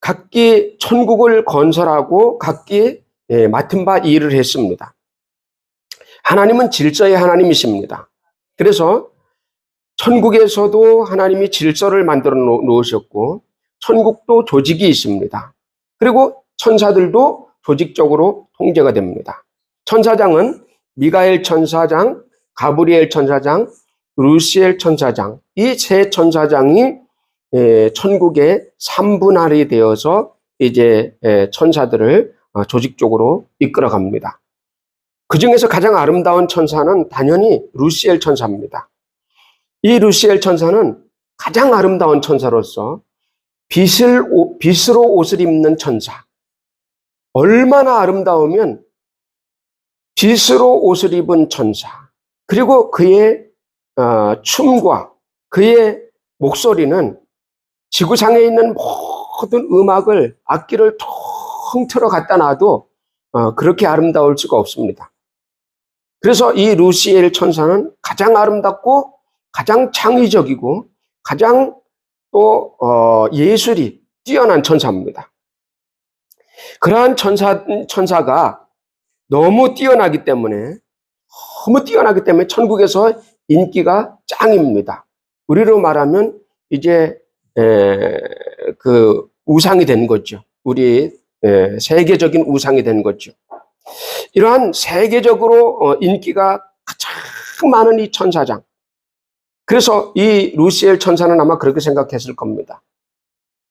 각기 천국을 건설하고 각기 맡은 바 일을 했습니다. 하나님은 질서의 하나님이십니다. 그래서 천국에서도 하나님이 질서를 만들어 놓으셨고 천국도 조직이 있습니다. 그리고 천사들도 조직적으로 통제가 됩니다. 천사장은 미가엘 천사장, 가브리엘 천사장, 루시엘 천사장, 이 세 천사장이 천국의 3분할이 되어서 이제 천사들을 조직적으로 이끌어갑니다. 그 중에서 가장 아름다운 천사는 당연히 루시엘 천사입니다. 이 루시엘 천사는 가장 아름다운 천사로서 빛으로 옷을 입는 천사. 얼마나 아름다우면 빛으로 옷을 입은 천사. 그리고 그의 춤과 그의 목소리는 지구상에 있는 모든 음악을 악기를 통틀어 갖다 놔도 그렇게 아름다울 수가 없습니다. 그래서 이 루시엘 천사는 가장 아름답고 가장 창의적이고 가장 또 예술이 뛰어난 천사입니다. 그러한 천사가 너무 뛰어나기 때문에 천국에서 인기가 짱입니다. 우리로 말하면 이제 그 우상이 된 거죠. 우리 세계적인 우상이 된 거죠. 이러한 세계적으로 인기가 가장 많은 이 천사장. 그래서 이 루시엘 천사는 아마 그렇게 생각했을 겁니다.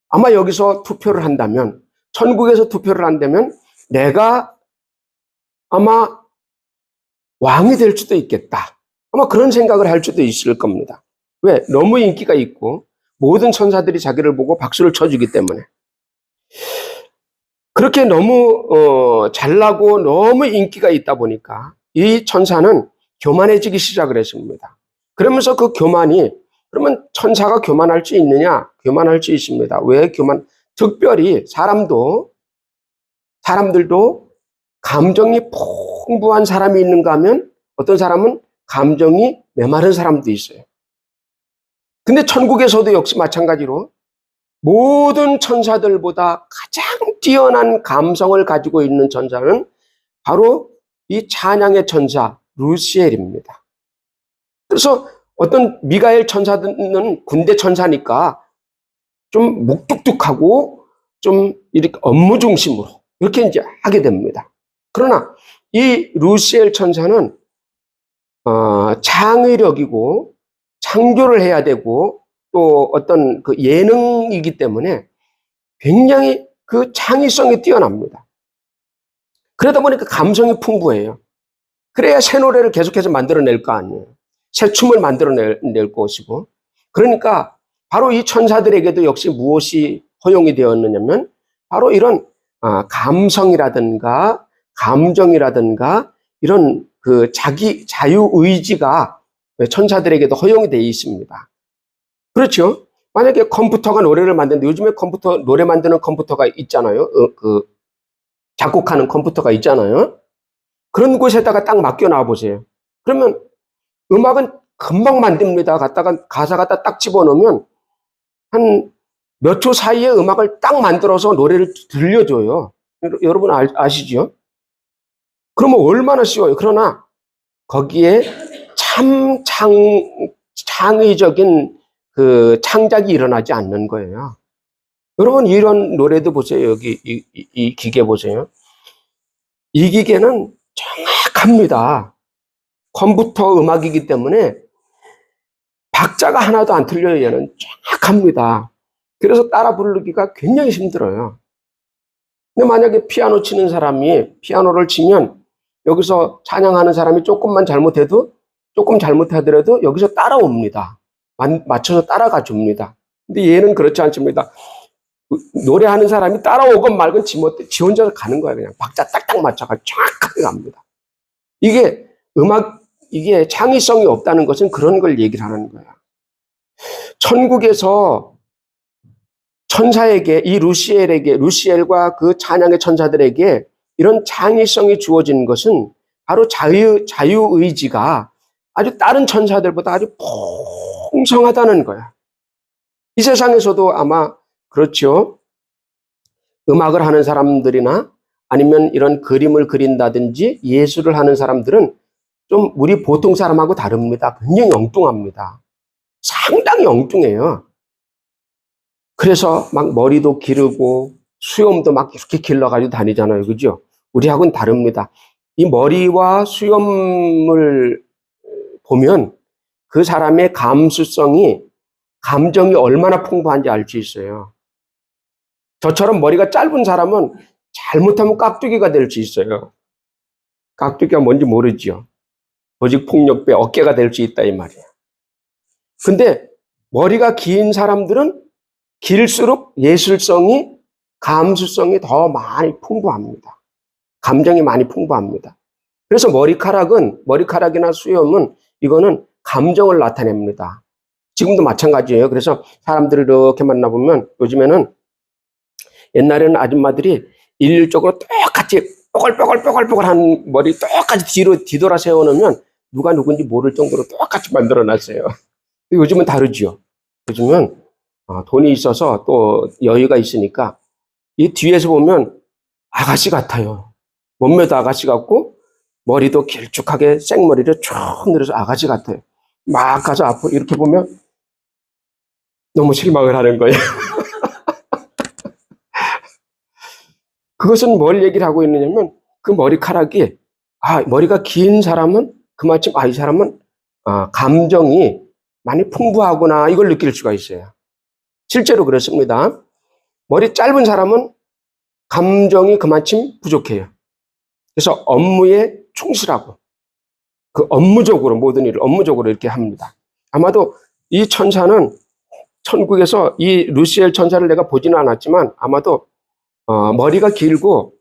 아마 여기서 투표를 한다면, 천국에서 투표를 한다면 내가 아마 왕이 될 수도 있겠다. 아마 그런 생각을 할 수도 있을 겁니다. 왜? 너무 인기가 있고 모든 천사들이 자기를 보고 박수를 쳐주기 때문에. 그렇게 너무 잘나고 너무 인기가 있다 보니까 이 천사는 교만해지기 시작을 했습니다. 그러면서 그 교만이, 그러면 천사가 교만할 수 있느냐? 교만할 수 있습니다. 왜 특별히 사람들도 감정이 풍부한 사람이 있는가 하면 어떤 사람은 감정이 메마른 사람도 있어요. 근데 천국에서도 역시 마찬가지로 모든 천사들보다 가장 뛰어난 감성을 가지고 있는 천사는 바로 이 찬양의 천사 루시엘입니다. 그래서 어떤 미가엘 천사는 군대 천사니까 좀 묵뚝뚝하고 좀 이렇게 업무 중심으로 이렇게 이제 하게 됩니다. 그러나 이 루시엘 천사는 창의력이고 창조를 해야 되고 또 어떤 그 예능이기 때문에 굉장히 그 창의성이 뛰어납니다. 그러다 보니까 감성이 풍부해요. 그래야 새 노래를 계속해서 만들어낼 거 아니에요. 새 춤을 만들어낼 것이고. 그러니까 바로 이 천사들에게도 역시 무엇이 허용이 되었느냐면 바로 이런 감성이라든가 감정이라든가 이런 그 자유의지가 천사들에게도 허용이 되어 있습니다. 그렇죠? 만약에 컴퓨터가 노래를 만드는데 요즘에 노래 만드는 컴퓨터가 있잖아요. 그 작곡하는 컴퓨터가 있잖아요. 그런 곳에다가 딱 맡겨놔 보세요. 그러면 음악은 금방 만듭니다. 가사 갖다 딱 집어넣으면 한 몇 초 사이에 음악을 딱 만들어서 노래를 들려줘요. 여러분 아시죠? 그러면 얼마나 쉬워요. 그러나 거기에 참 창의적인 그 창작이 일어나지 않는 거예요. 여러분 이런 노래도 보세요. 여기 이 기계 보세요. 이 기계는 정확합니다. 컴퓨터 음악이기 때문에 박자가 하나도 안 틀려요. 얘는 정확합니다. 그래서 따라 부르기가 굉장히 힘들어요. 근데 만약에 피아노 치는 사람이 피아노를 치면 여기서 찬양하는 사람이 조금 잘못하더라도 여기서 따라옵니다. 맞춰서 따라가 줍니다. 근데 얘는 그렇지 않습니다. 노래하는 사람이 따라오건 말건 지 혼자 가는 거예요. 그냥 박자 딱딱 맞춰가 정확하게 갑니다. 이게 창의성이 없다는 것은 그런 걸 얘기를 하는 거야. 천국에서 천사에게, 이 루시엘과 그 찬양의 천사들에게 이런 창의성이 주어진 것은 바로 자유의지가 아주 다른 천사들보다 아주 풍성하다는 거야. 이 세상에서도 아마 그렇죠. 음악을 하는 사람들이나 아니면 이런 그림을 그린다든지 예술을 하는 사람들은 좀 우리 보통 사람하고 다릅니다. 굉장히 엉뚱합니다. 상당히 엉뚱해요. 그래서 막 머리도 기르고 수염도 막 이렇게 길러가지고 다니잖아요. 그죠? 우리하고는 다릅니다. 이 머리와 수염을 보면 그 사람의 감수성이, 감정이 얼마나 풍부한지 알 수 있어요. 저처럼 머리가 짧은 사람은 잘못하면 깍두기가 될 수 있어요. 깍두기가 뭔지 모르지요. 조직폭력배 어깨가 될 수 있다 이 말이에요. 근데 머리가 긴 사람들은 길수록 예술성이, 감수성이 더 많이 풍부합니다. 감정이 많이 풍부합니다. 그래서 머리카락이나 수염은 이거는 감정을 나타냅니다. 지금도 마찬가지예요. 그래서 사람들을 이렇게 만나보면 요즘에는, 옛날에는 아줌마들이 일률적으로 똑같이 뽀글뽀글뽀글뽀글한 머리 똑같이 뒤돌아 세워놓으면 누가 누군지 모를 정도로 똑같이 만들어놨어요. 요즘은 다르죠. 요즘은 돈이 있어서 또 여유가 있으니까 이 뒤에서 보면 아가씨 같아요. 몸매도 아가씨 같고 머리도 길쭉하게 생머리를 쭉 늘어서 아가씨 같아요. 막 가서 앞으로 이렇게 보면 너무 실망을 하는 거예요. 그것은 뭘 얘기를 하고 있느냐면 그 머리카락이, 머리가 긴 사람은 그만큼 이 사람은 감정이 많이 풍부하구나 이걸 느낄 수가 있어요. 실제로 그렇습니다. 머리 짧은 사람은 감정이 그만큼 부족해요. 그래서 업무에 충실하고 그 업무적으로 모든 일을 업무적으로 이렇게 합니다. 아마도 이 천사는 천국에서 이 루시엘 천사를 내가 보지는 않았지만 아마도 머리가 길고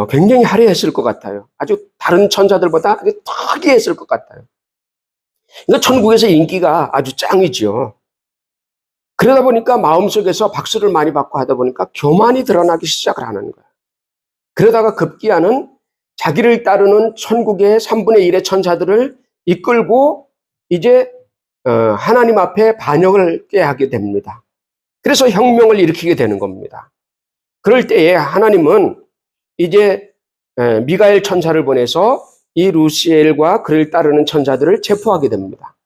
굉장히 화려했을 것 같아요. 아주 다른 천사들보다 아주 특이했을 것 같아요. 그러니까 천국에서 인기가 아주 짱이죠. 그러다 보니까 마음속에서 박수를 많이 받고 하다 보니까 교만이 드러나기 시작을 하는 거예요. 그러다가 급기야는 자기를 따르는 천국의 3분의 1의 천사들을 이끌고 이제 하나님 앞에 반역을 깨하게 됩니다. 그래서 혁명을 일으키게 되는 겁니다. 그럴 때에 하나님은 이제 미가엘 천사를 보내서 이 루시엘과 그를 따르는 천사들을 체포하게 됩니다.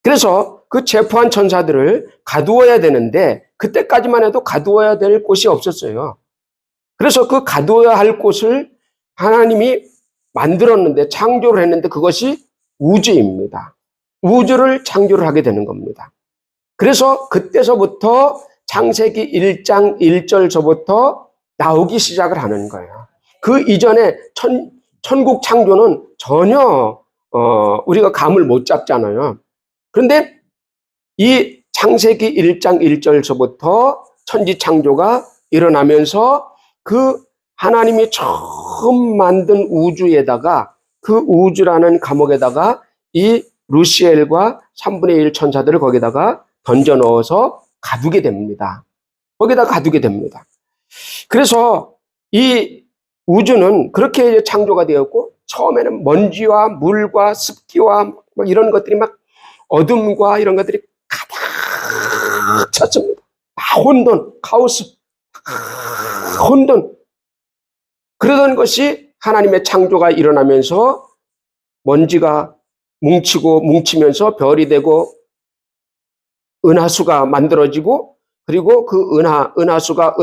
그래서 그 체포한 천사들을 가두어야 되는데 그때까지만 해도 가두어야 될 곳이 없었어요. 그래서 그 가두어야 할 곳을 하나님이 만들었는데, 창조를 했는데 그것이 우주입니다. 우주를 창조를 하게 되는 겁니다. 그래서 그때서부터 창세기 1장 1절서부터 나오기 시작을 하는 거예요. 그 이전에 천국 창조는 전혀 우리가 감을 못 잡잖아요. 그런데 이 창세기 1장 1절서부터 천지 창조가 일어나면서 그 하나님이 처음 만든 우주에다가, 그 우주라는 감옥에다가 이 루시엘과 3분의 1 천사들을 거기다가 던져 넣어서 가두게 됩니다. 거기다 가두게 됩니다. 그래서 이 우주는 그렇게 창조가 되었고, 처음에는 먼지와 물과 습기와 막 이런 것들이 막 어둠과 이런 것들이 가득 찼습니다. 혼돈, 카오스, 혼돈. 그러던 것이 하나님의 창조가 일어나면서 먼지가 뭉치면서 별이 되고 은하수가 만들어지고, 그리고 그 은하수가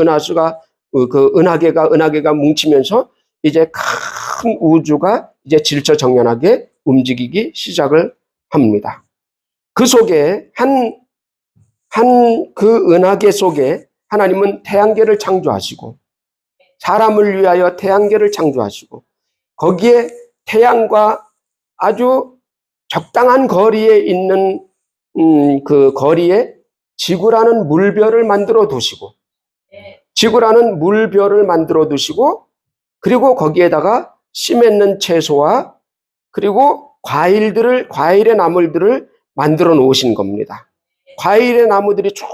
그 은하계가 뭉치면서 이제 큰 우주가 이제 질서정연하게 움직이기 시작을 합니다. 그 속에 그 은하계 속에 하나님은 태양계를 창조하시고, 사람을 위하여 태양계를 창조하시고, 거기에 태양과 아주 적당한 거리에 있는 그 거리에 지구라는 물별을 만들어 두시고, 그리고 거기에다가 씨 맺는 채소와 그리고 과일의 나물들을 만들어 놓으신 겁니다. 과일의 나무들이 쭉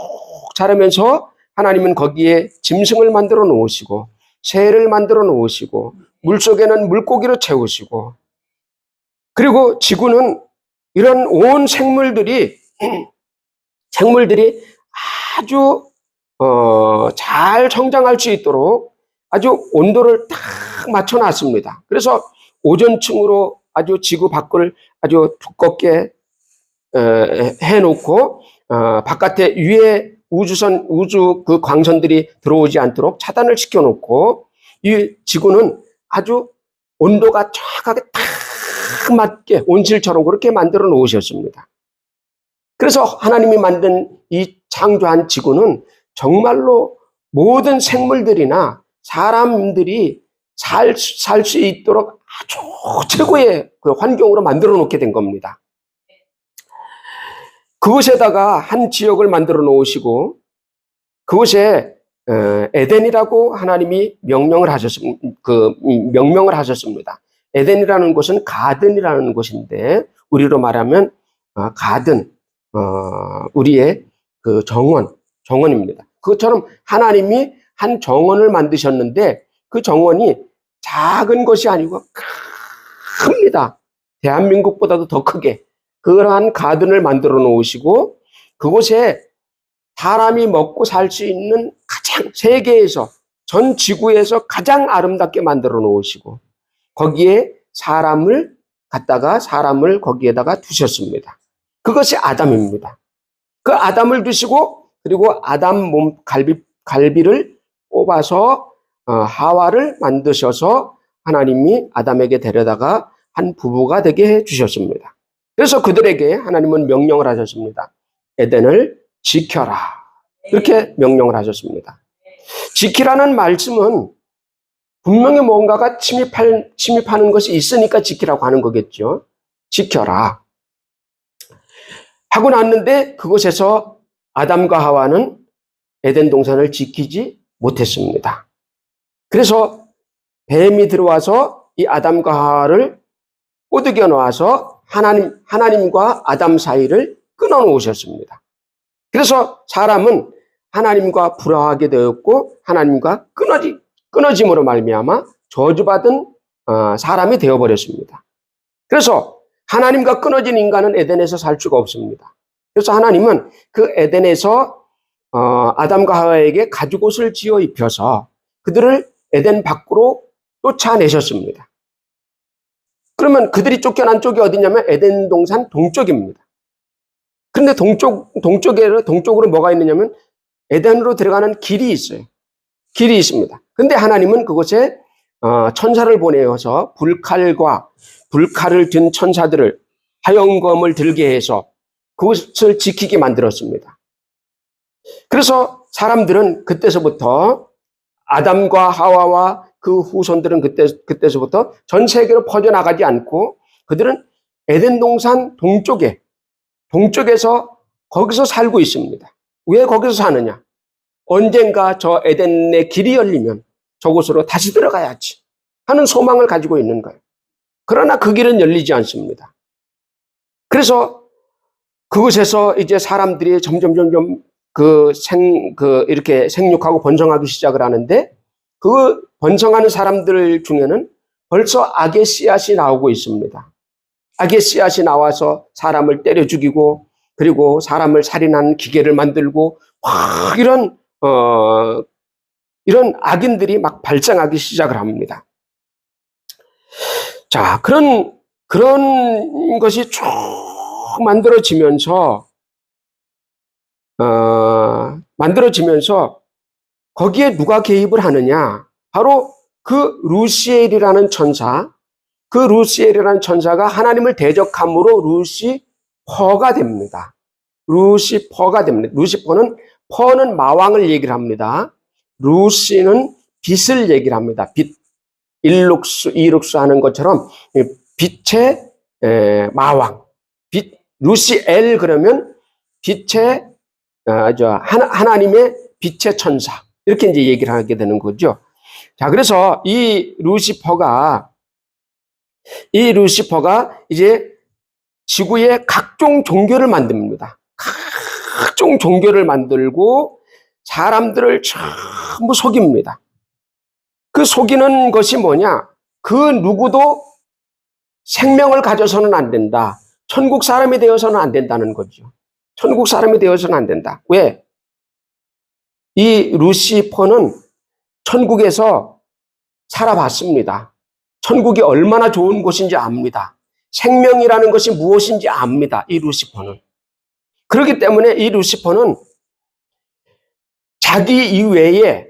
자라면서 하나님은 거기에 짐승을 만들어 놓으시고, 새를 만들어 놓으시고, 물속에는 물고기로 채우시고, 그리고 지구는 이런 온 생물들이 아주 잘 성장할 수 있도록 아주 온도를 딱 맞춰놨습니다. 그래서 오존층으로 아주 지구 밖을 아주 두껍게 해놓고 바깥에 위에 우주 그 광선들이 들어오지 않도록 차단을 시켜놓고 이 지구는 아주 온도가 정확하게 딱 맞게 온실처럼 그렇게 만들어 놓으셨습니다. 그래서 하나님이 만든 이 창조한 지구는 정말로 모든 생물들이나 사람들이 살 수 있도록 아주 최고의 그 환경으로 만들어 놓게 된 겁니다. 그곳에다가 한 지역을 만들어 놓으시고 그곳에 에덴이라고 하나님이 명명을 하셨습니다. 에덴이라는 곳은 가든이라는 곳인데 우리로 말하면 가든, 우리의 그 정원입니다. 그것처럼 하나님이 한 정원을 만드셨는데 그 정원이 작은 것이 아니고 큽니다. 대한민국보다도 더 크게 그러한 가든을 만들어 놓으시고 그곳에 사람이 먹고 살 수 있는 가장 세계에서 전 지구에서 가장 아름답게 만들어 놓으시고 거기에 사람을 거기에다가 두셨습니다. 그것이 아담입니다. 그 아담을 두시고 그리고 아담 몸 갈비를 뽑아서 하와를 만드셔서 하나님이 아담에게 데려다가 한 부부가 되게 해 주셨습니다. 그래서 그들에게 하나님은 명령을 하셨습니다. 에덴을 지켜라. 이렇게 명령을 하셨습니다. 지키라는 말씀은 분명히 뭔가가 침입하는 것이 있으니까 지키라고 하는 거겠죠. 지켜라. 하고 났는데 그곳에서 아담과 하와는 에덴 동산을 지키지 못했습니다. 그래서 뱀이 들어와서 이 아담과 하와를 꼬드겨 놓아서 하나님과 아담 사이를 끊어 놓으셨습니다. 그래서 사람은 하나님과 불화하게 되었고 하나님과 끊어짐으로 말미암아 저주받은 사람이 되어버렸습니다. 그래서 하나님과 끊어진 인간은 에덴에서 살 수가 없습니다. 그래서 하나님은 그 에덴에서 아담과 하와에게 가죽옷을 지어 입혀서 그들을 에덴 밖으로 쫓아내셨습니다. 그러면 그들이 쫓겨난 쪽이 어디냐면 에덴 동산 동쪽입니다. 그런데 동쪽으로 뭐가 있느냐면 에덴으로 들어가는 길이 있어요. 길이 있습니다. 근데 하나님은 그곳에 천사를 보내어서 불칼을 든 천사들을 화영검을 들게 해서 그것을 지키게 만들었습니다. 그래서 사람들은 그때서부터 아담과 하와와 그 후손들은 그때서부터 전 세계로 퍼져나가지 않고 그들은 에덴 동산 동쪽에서 거기서 살고 있습니다. 왜 거기서 사느냐? 언젠가 저 에덴의 길이 열리면 저곳으로 다시 들어가야지 하는 소망을 가지고 있는 거예요. 그러나 그 길은 열리지 않습니다. 그래서 그곳에서 이제 사람들이 점점 이렇게 생육하고 번성하기 시작을 하는데 그 번성하는 사람들 중에는 벌써 악의 씨앗이 나오고 있습니다. 악의 씨앗이 나와서 사람을 때려 죽이고 그리고 사람을 살인하는 기계를 만들고 이런 악인들이 막 발생하기 시작을 합니다. 자, 그런 것이 쭉 만들어지면서 거기에 누가 개입을 하느냐? 바로 그 루시엘이라는 천사가 하나님을 대적함으로 루시퍼가 됩니다. 루시퍼는 퍼는 마왕을 얘기를 합니다. 루시는 빛을 얘기를 합니다. 빛, 일룩수, 이룩수 하는 것처럼 빛의 마왕. 루시엘 그러면 빛의 하나님의 빛의 천사. 이렇게 이제 얘기를 하게 되는 거죠. 자, 그래서 이 루시퍼가 이제 지구에 각종 종교를 만듭니다. 각종 종교를 만들고 사람들을 전부 속입니다. 그 속이는 것이 뭐냐? 그 누구도 생명을 가져서는 안 된다. 천국 사람이 되어서는 안 된다는 거죠. 천국 사람이 되어서는 안 된다. 왜? 이 루시퍼는 천국에서 살아봤습니다. 천국이 얼마나 좋은 곳인지 압니다. 생명이라는 것이 무엇인지 압니다. 이 루시퍼는. 그렇기 때문에 이 루시퍼는 자기 이외에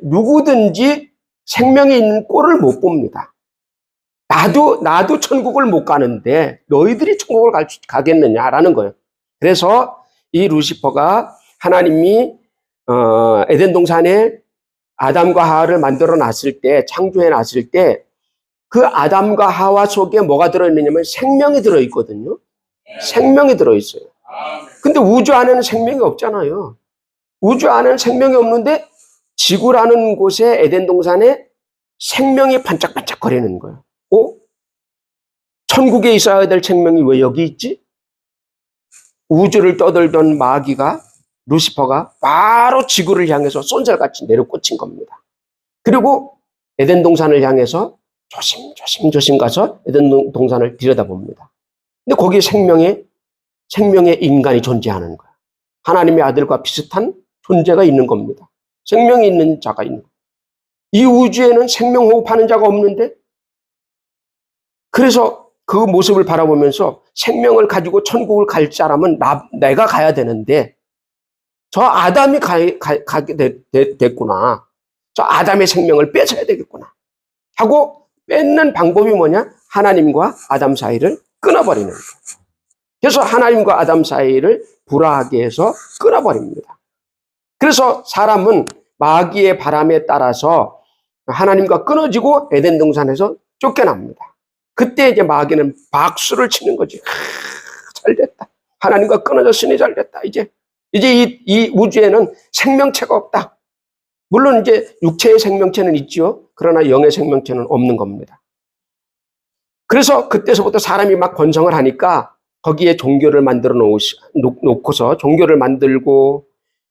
누구든지 생명이 있는 꼴을 못 봅니다. 나도 천국을 못 가는데 너희들이 천국을 가겠느냐라는 거예요. 그래서 이 루시퍼가 하나님이 에덴 동산에 아담과 하와를 만들어 놨을 때, 창조해 놨을 때 그 아담과 하와 속에 뭐가 들어있느냐면 생명이 들어있거든요. 생명이 들어있어요. 근데 우주 안에는 생명이 없잖아요. 우주 안에는 생명이 없는데 지구라는 곳에 에덴 동산에 생명이 반짝반짝 거리는 거예요. 천국에 있어야 될 생명이 왜 여기 있지? 우주를 떠돌던 마귀가, 루시퍼가 바로 지구를 향해서 쏜살같이 내려꽂힌 겁니다. 그리고 에덴 동산을 향해서 조심 가서 에덴 동산을 들여다봅니다. 근데 거기에 생명의 인간이 존재하는 거예요. 하나님의 아들과 비슷한 존재가 있는 겁니다. 생명이 있는 자가 있는 거예요. 이 우주에는 생명 호흡하는 자가 없는데, 그래서 그 모습을 바라보면서 생명을 가지고 천국을 갈 사람은 내가 가야 되는데 저 아담이 가게 됐구나. 저 아담의 생명을 뺏어야 되겠구나 하고 뺏는 방법이 뭐냐? 하나님과 아담 사이를 끊어버리는 거예요. 그래서 하나님과 아담 사이를 불화하게 해서 끊어버립니다. 그래서 사람은 마귀의 바람에 따라서 하나님과 끊어지고 에덴 동산에서 쫓겨납니다. 그때 이제 마귀는 박수를 치는 거지. 잘 됐다. 하나님과 끊어졌으니 잘 됐다. 이제 이 우주에는 생명체가 없다. 물론 이제 육체의 생명체는 있죠. 그러나 영의 생명체는 없는 겁니다. 그래서 그때서부터 사람이 막 번성을 하니까 거기에 종교를 만들어 놓고서 종교를 만들고,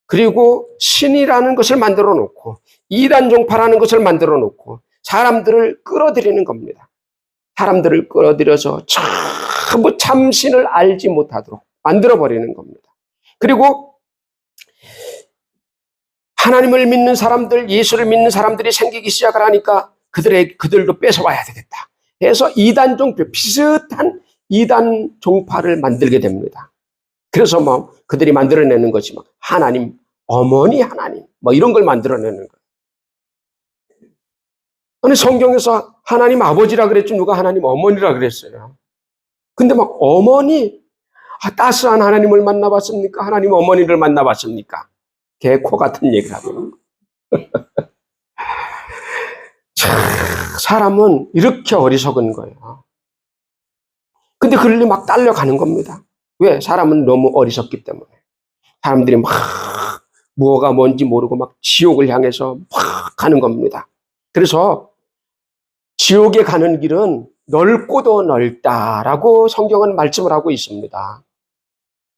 그리고 신이라는 것을 만들어 놓고 이단 종파라는 것을 만들어 놓고 사람들을 끌어들이는 겁니다. 사람들을 끌어들여서 전부 참신을 알지 못하도록 만들어버리는 겁니다. 그리고 하나님을 믿는 사람들, 예수를 믿는 사람들이 생기기 시작을 하니까 그들도 뺏어와야 되겠다 해서 이단 종파, 비슷한 이단 종파를 만들게 됩니다. 그래서 뭐 그들이 만들어내는 것이 막 하나님, 어머니 하나님, 뭐 이런 걸 만들어내는 거예요. 아니, 성경에서 하나님 아버지라 그랬지 누가 하나님 어머니라 그랬어요. 근데 막 어머니, 따스한 하나님을 만나봤습니까? 하나님 어머니를 만나봤습니까? 개코 같은 얘기를 하고. 사람은 이렇게 어리석은 거예요. 근데 그들이 막 딸려가는 겁니다. 왜? 사람은 너무 어리석기 때문에. 사람들이 막 무엇가 뭔지 모르고 막 지옥을 향해서 막 가는 겁니다. 그래서 지옥에 가는 길은 넓고도 넓다라고 성경은 말씀을 하고 있습니다.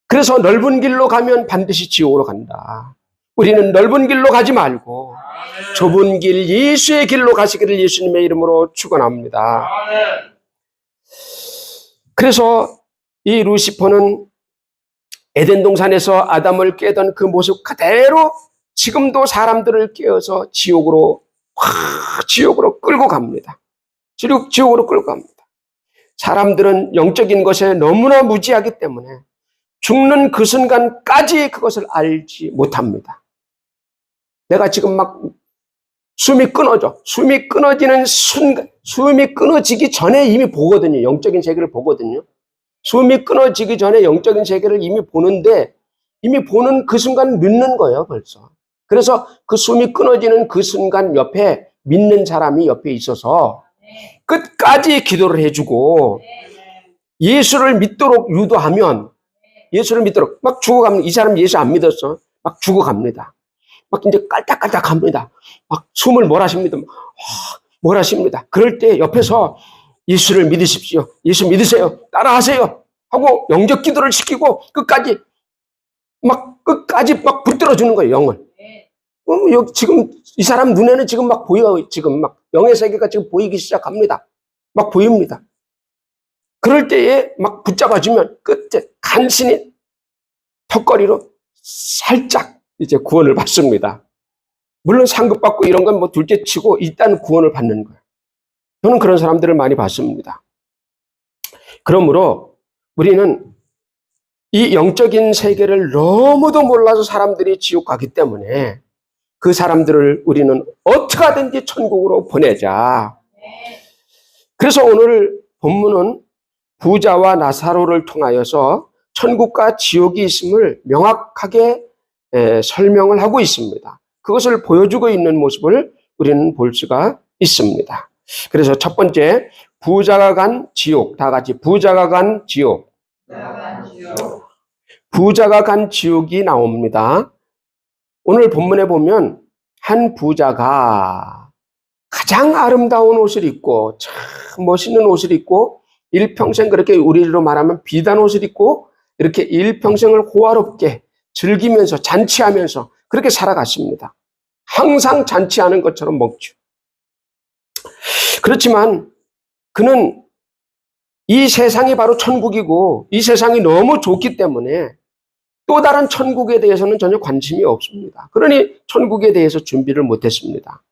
그래서 넓은 길로 가면 반드시 지옥으로 간다. 우리는 넓은 길로 가지 말고 좁은 길, 예수의 길로 가시기를 예수님의 이름으로 축원합니다. 그래서 이 루시퍼는 에덴 동산에서 아담을 깨던 그 모습 그대로 지금도 사람들을 깨어서 지옥으로 끌고 갑니다. 지옥으로 끌고 갑니다. 사람들은 영적인 것에 너무나 무지하기 때문에 죽는 그 순간까지 그것을 알지 못합니다. 내가 지금 막 숨이 끊어져. 숨이 끊어지는 순간, 숨이 끊어지기 전에 이미 보거든요. 영적인 세계를 보거든요. 숨이 끊어지기 전에 영적인 세계를 이미 보는데, 이미 보는 그 순간 늦는 거예요, 벌써. 그래서 그 숨이 끊어지는 그 순간 옆에 믿는 사람이 옆에 있어서 끝까지 기도를 해주고 예수를 믿도록 유도하면, 예수를 믿도록 막 죽어갑니다. 이 사람 예수 안 믿었어. 막 죽어갑니다. 막 이제 깔딱깔딱 합니다. 막 숨을 몰아쉽니다. 몰아쉽니다. 그럴 때 옆에서 예수를 믿으십시오. 예수 믿으세요. 따라하세요. 하고 영적 기도를 시키고 끝까지 막 붙들어 주는 거예요, 영을. 여기 지금 이 사람 눈에는 지금 막 보여요. 지금 막 영의 세계가 지금 보이기 시작합니다. 막 보입니다. 그럴 때에 막 붙잡아주면 끝에 간신히 턱걸이로 살짝 이제 구원을 받습니다. 물론 상급받고 이런 건 뭐 둘째 치고 일단 구원을 받는 거예요. 저는 그런 사람들을 많이 봤습니다. 그러므로 우리는 이 영적인 세계를 너무도 몰라서 사람들이 지옥 가기 때문에 그 사람들을 우리는 어떻게 하든지 천국으로 보내자. 그래서 오늘 본문은 부자와 나사로를 통하여서 천국과 지옥이 있음을 명확하게 설명을 하고 있습니다. 그것을 보여주고 있는 모습을 우리는 볼 수가 있습니다. 그래서 첫 번째, 부자가 간 지옥. 다 같이 부자가 간 지옥. 부자가 간 지옥이 나옵니다. 오늘 본문에 보면 한 부자가 가장 아름다운 옷을 입고 참 멋있는 옷을 입고 일평생 그렇게 우리로 말하면 비단 옷을 입고 이렇게 일평생을 호화롭게 즐기면서 잔치하면서 그렇게 살아갔습니다. 항상 잔치하는 것처럼 먹죠. 그렇지만 그는 이 세상이 바로 천국이고 이 세상이 너무 좋기 때문에 또 다른 천국에 대해서는 전혀 관심이 없습니다. 그러니 천국에 대해서 준비를 못했습니다.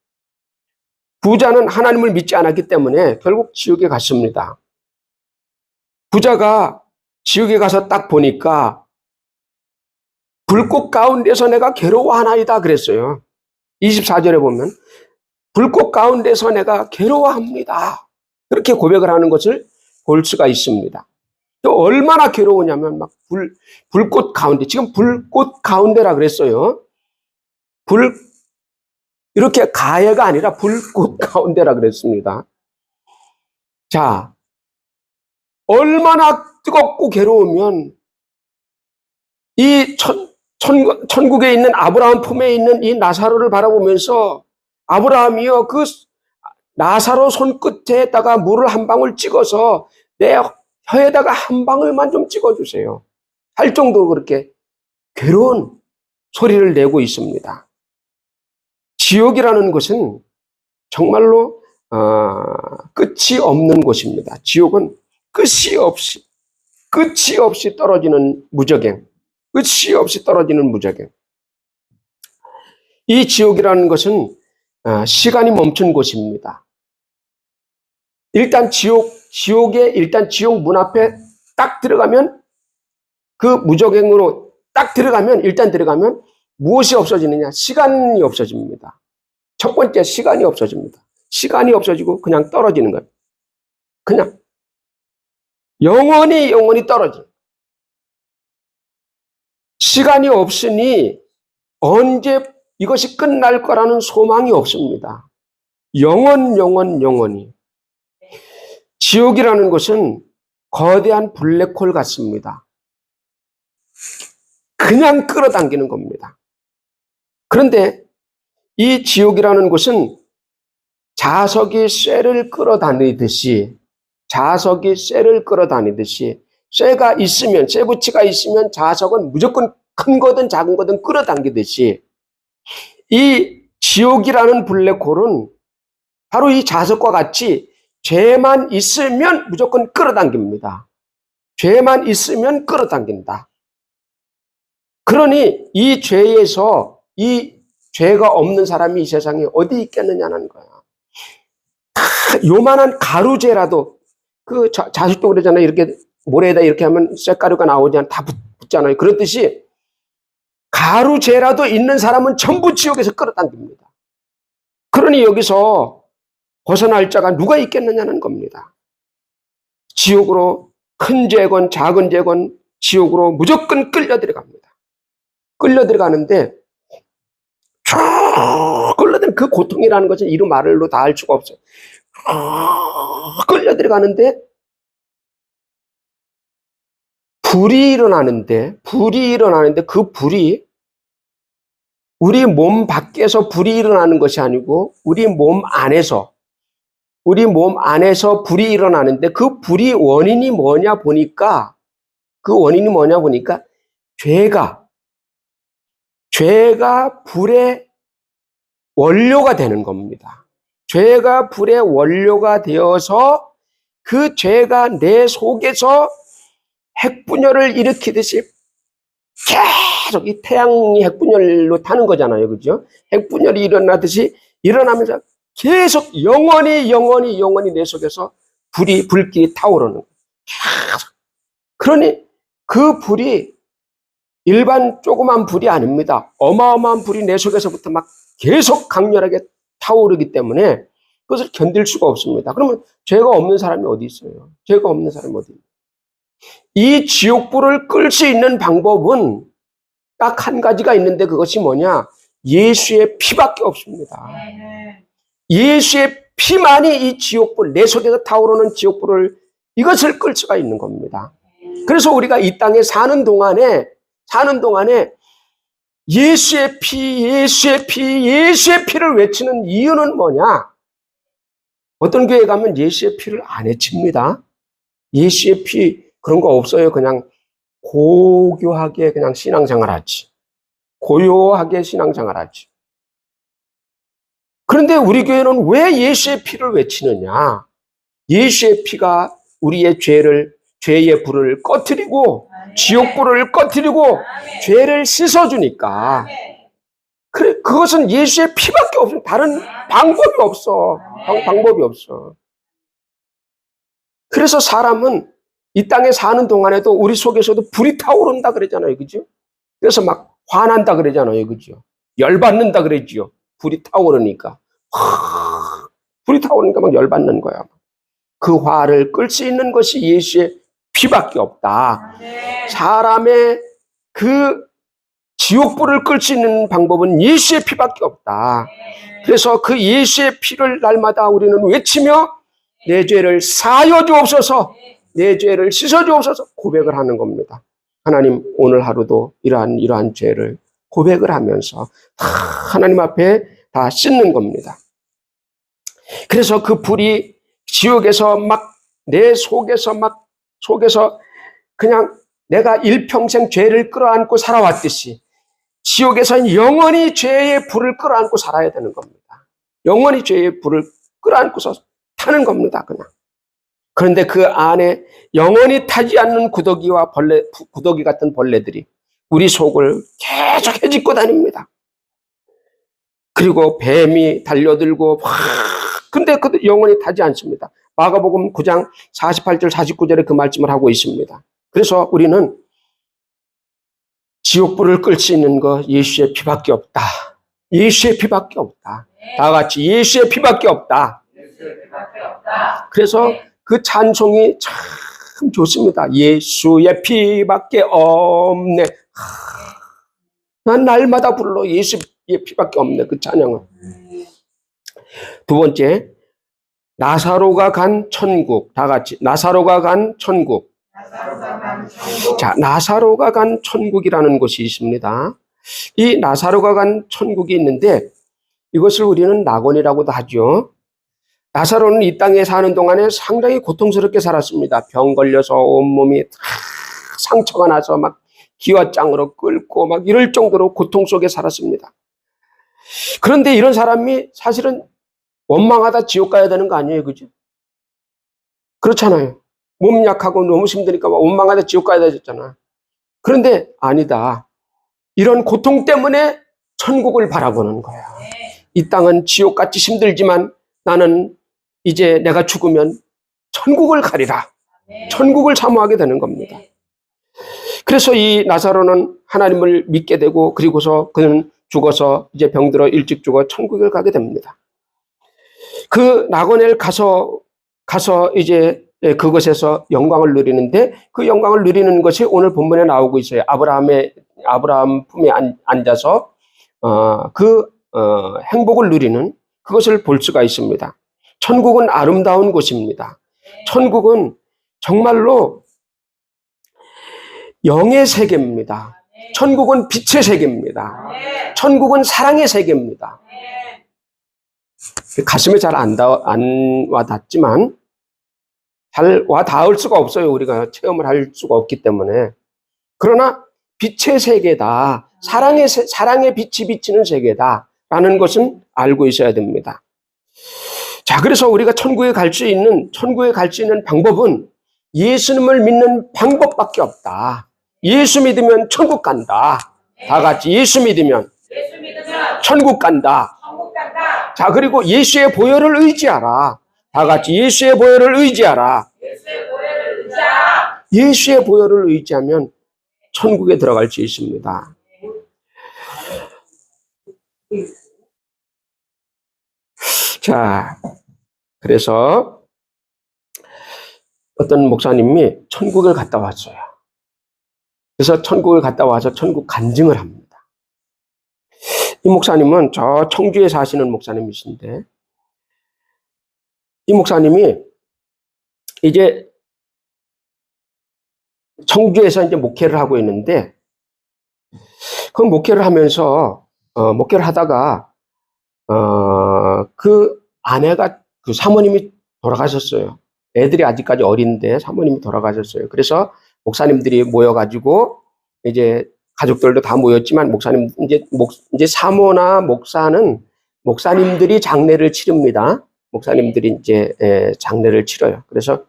부자는 하나님을 믿지 않았기 때문에 결국 지옥에 갔습니다. 부자가 지옥에 가서 딱 보니까 불꽃 가운데서 내가 괴로워하나이다 그랬어요. 24절에 보면 불꽃 가운데서 내가 괴로워합니다. 그렇게 고백을 하는 것을 볼 수가 있습니다. 또 얼마나 괴로우냐면 막 불꽃 가운데, 지금 불꽃 가운데라 그랬어요. 이렇게 가해가 아니라 불꽃 가운데라 그랬습니다. 자, 얼마나 뜨겁고 괴로우면 이 천국에 있는 아브라함 품에 있는 이 나사로를 바라보면서 아브라함이여 그 나사로 손끝에다가 물을 한 방울 찍어서 내 혀에다가 한 방울만 좀 찍어주세요. 할 정도로 그렇게 괴로운 소리를 내고 있습니다. 지옥이라는 것은 정말로 끝이 없는 곳입니다. 지옥은 끝이 없이 떨어지는 무저갱, 끝이 없이 떨어지는 무저갱. 이 지옥이라는 것은 시간이 멈춘 곳입니다. 일단 지옥 문 앞에 딱 들어가면 그 무저갱으로 딱 들어가면 무엇이 없어지느냐? 시간이 없어집니다. 첫 번째 시간이 없어집니다. 시간이 없어지고 그냥 떨어지는 거예요. 그냥 영원히 떨어져. 시간이 없으니 언제 이것이 끝날 거라는 소망이 없습니다. 영원히. 지옥이라는 것은 거대한 블랙홀 같습니다. 그냥 끌어당기는 겁니다. 그런데 이 지옥이라는 곳은 자석이 쇠를 끌어다니듯이 쇠가 있으면, 쇠붙이가 있으면 자석은 무조건 큰 거든 작은 거든 끌어당기듯이 이 지옥이라는 블랙홀은 바로 이 자석과 같이 죄만 있으면 무조건 끌어당깁니다. 죄만 있으면 끌어당긴다. 그러니 이 죄에서 이 죄가 없는 사람이 이 세상에 어디 있겠느냐는 거야. 요만한 가루죄라도 그 자식도 그러잖아요. 이렇게 모래에다 이렇게 하면 쇳가루가 나오잖아요. 다 붙잖아요. 그렇듯이 가루죄라도 있는 사람은 전부 지옥에서 끌어당깁니다. 그러니 여기서 벗어날 자가 누가 있겠느냐는 겁니다. 지옥으로 큰 죄건 작은 죄건 지옥으로 무조건 끌려 들어갑니다. 끌려 들어가는데 끌려들은 그 고통이라는 것은 이루 말로 다 할 수가 없어요. 끌려 들어가는데 불이 일어나는데 그 불이 우리 몸 밖에서 불이 일어나는 것이 아니고 우리 몸 안에서 불이 일어나는데 그 불이 원인이 뭐냐 보니까 죄가 불의 원료가 되는 겁니다. 죄가 불의 원료가 되어서 그 죄가 내 속에서 핵분열을 일으키듯이 계속 이 태양이 핵분열로 타는 거잖아요. 그죠? 핵분열이 일어나듯이 일어나면서 계속 영원히 내 속에서 불길이 타오르는 거예요. 계속. 그러니 그 불이 일반 조그만 불이 아닙니다. 어마어마한 불이 내 속에서부터 막 계속 강렬하게 타오르기 때문에 그것을 견딜 수가 없습니다. 그러면 죄가 없는 사람이 어디 있어요? 죄가 없는 사람이 어디 있어요? 이 지옥불을 끌 수 있는 방법은 딱 한 가지가 있는데 그것이 뭐냐? 예수의 피밖에 없습니다. 예수의 피만이 이 지옥불, 내 속에서 타오르는 지옥불을 이것을 끌 수가 있는 겁니다. 그래서 우리가 이 땅에 사는 동안에 예수의 피를 외치는 이유는 뭐냐? 어떤 교회 가면 예수의 피를 안 외칩니다. 예수의 피 그런 거 없어요. 그냥 고교하게 그냥 신앙생활하지. 고요하게 신앙생활하지. 그런데 우리 교회는 왜 예수의 피를 외치느냐? 예수의 피가 우리의 죄의 불을 꺼트리고 지옥불을 꺼트리고 죄를 씻어주니까. 그래, 그것은 예수의 피밖에 없어. 다른 방법이 없어. 방법이 없어. 그래서 사람은 이 땅에 사는 동안에도 우리 속에서도 불이 타오른다 그러잖아요. 그죠? 그래서 막 화난다 그러잖아요. 그죠? 열받는다 그러지요. 불이 타오르니까. 불이 타오르니까 막 열받는 거야. 그 화를 끌 수 있는 것이 예수의 피밖에 없다. 사람의 그 지옥불을 끌 수 있는 방법은 예수의 피밖에 없다. 그래서 그 예수의 피를 날마다 우리는 외치며 내 죄를 사하여 주옵소서, 내 죄를 씻어 주옵소서 고백을 하는 겁니다. 하나님, 오늘 하루도 이러한 죄를 고백을 하면서 다 하나님 앞에 다 씻는 겁니다. 그래서 그 불이 지옥에서 막 내 속에서 그냥 내가 일평생 죄를 끌어안고 살아왔듯이 지옥에서는 영원히 죄의 불을 끌어안고 살아야 되는 겁니다. 영원히 죄의 불을 끌어안고서 타는 겁니다. 그냥. 그런데 그 안에 영원히 타지 않는 구더기 같은 벌레들이 우리 속을 계속 헤집고 다닙니다. 그리고 뱀이 달려들고 근데 그 영원히 타지 않습니다. 마가복음 9장 48절 49절에 그 말씀을 하고 있습니다. 그래서 우리는 지옥불을 끌 수 있는 거 예수의 피밖에 없다. 예수의 피밖에 없다. 다 같이 예수의 피밖에 없다. 그래서 그 찬송이 참 좋습니다. 예수의 피밖에 없네. 난 날마다 불러 예수의 피밖에 없네. 그 찬양을. 두 번째, 나사로가 간 천국. 다 같이 나사로가 간 천국. 자, 나사로가 간 천국이라는 곳이 있습니다. 이 나사로가 간 천국이 있는데 이것을 우리는 낙원이라고도 하죠. 나사로는 이 땅에 사는 동안에 상당히 고통스럽게 살았습니다. 병 걸려서 온몸이 상처가 나서 막 기와장으로 끓고 막 이럴 정도로 고통 속에 살았습니다. 그런데 이런 사람이 사실은 원망하다 지옥 가야 되는 거 아니에요, 그죠? 그렇잖아요. 몸 약하고 너무 힘드니까 원망하다 지옥 가야 되잖아. 그런데 아니다. 이런 고통 때문에 천국을 바라보는 거야. 이 땅은 지옥같이 힘들지만 나는 이제 내가 죽으면 천국을 가리라. 천국을 사모하게 되는 겁니다. 그래서 이 나사로는 하나님을 믿게 되고 그리고서 그는 죽어서 이제 병들어 일찍 죽어 천국을 가게 됩니다. 그 낙원에 가서 이제 그것에서 영광을 누리는데 그 영광을 누리는 것이 오늘 본문에 나오고 있어요. 아브라함 품에 앉아서 행복을 누리는 그것을 볼 수가 있습니다. 천국은 아름다운 곳입니다. 천국은 정말로 영의 세계입니다. 천국은 빛의 세계입니다. 천국은 사랑의 세계입니다. 가슴에 잘 안 와닿지만 잘 와닿을 수가 없어요. 우리가 체험을 할 수가 없기 때문에. 그러나 빛의 세계다. 사랑의 빛이 비치는 세계다라는 것은 알고 있어야 됩니다. 자, 그래서 우리가 천국에 갈 수 있는 방법은 예수님을 믿는 방법밖에 없다. 예수 믿으면 천국 간다. 다 같이 예수 믿으면 천국 간다. 자, 그리고 예수의 보혈을 의지하라. 다 같이 예수의 보혈을 의지하라. 예수의 보혈을 의지하면 천국에 들어갈 수 있습니다. 자, 그래서 어떤 목사님이 천국을 갔다 왔어요. 그래서 천국을 갔다 와서 천국 간증을 합니다. 이 목사님은 저 청주에 사시는 목사님이신데, 이 목사님이 이제 청주에서 이제 목회를 하고 있는데, 그 목회를 하면서 목회를 하다가 그 아내가, 그 사모님이 돌아가셨어요. 애들이 아직까지 어린데 사모님이 돌아가셨어요. 그래서 목사님들이 모여가지고 이제 가족들도 다 모였지만 목사님 이제 사모나 목사는 목사님들이 장례를 치릅니다. 목사님들이 이제 장례를 치러요. 그래서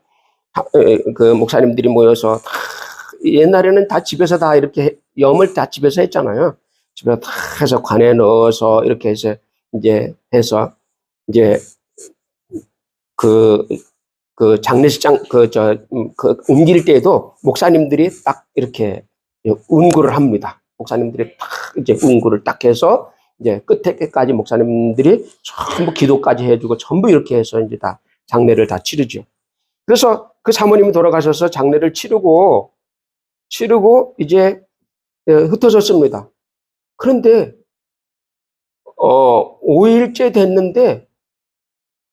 그 목사님들이 모여서 다, 옛날에는 다 집에서 다 이렇게 염을 다 집에서 했잖아요. 집에서 다 해서 관에 넣어서 이렇게 해서 이제 해서 이제 그 장례식장 옮길 때에도 목사님들이 딱 이렇게 운구를 합니다. 목사님들이 딱 이제 운구를 딱 해서 이제 끝에까지 목사님들이 전부 기도까지 해주고 전부 이렇게 해서 이제 다 장례를 다 치르죠. 그래서 그 사모님이 돌아가셔서 장례를 치르고 이제 흩어졌습니다. 그런데 5일째 됐는데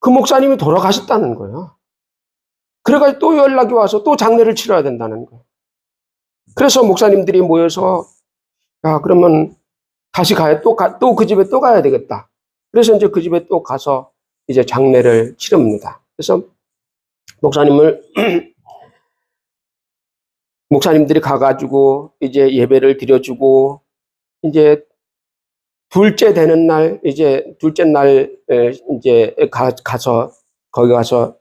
그 목사님이 돌아가셨다는 거예요. 그래가지고 또 연락이 와서 또 장례를 치러야 된다는 거예요. 그래서 목사님들이 모여서, 야, 그러면 다시 또 그 집에 또 가야 되겠다. 그래서 이제 그 집에 또 가서 이제 장례를 치릅니다. 그래서 목사님들이 가가지고 이제 예배를 드려주고, 이제 둘째 날 이제 가서 거기 가서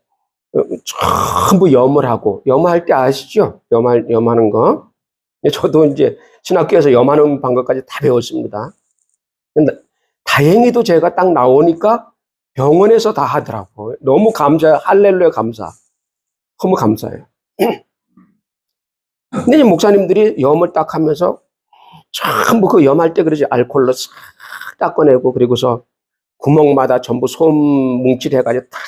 전부 염을 하고, 염할 때 아시죠? 염하는 거. 저도 이제 신학교에서 염하는 방법까지 다 배웠습니다. 근데 다행히도 제가 딱 나오니까 병원에서 다 하더라고요. 너무 감사해요. 할렐루야, 감사. 너무 감사해요. 근데 목사님들이 염을 딱 하면서 전부 그 염할 때 그러지, 알코올로 싹 닦아내고, 그리고서 구멍마다 전부 솜 뭉칠 해가지고 다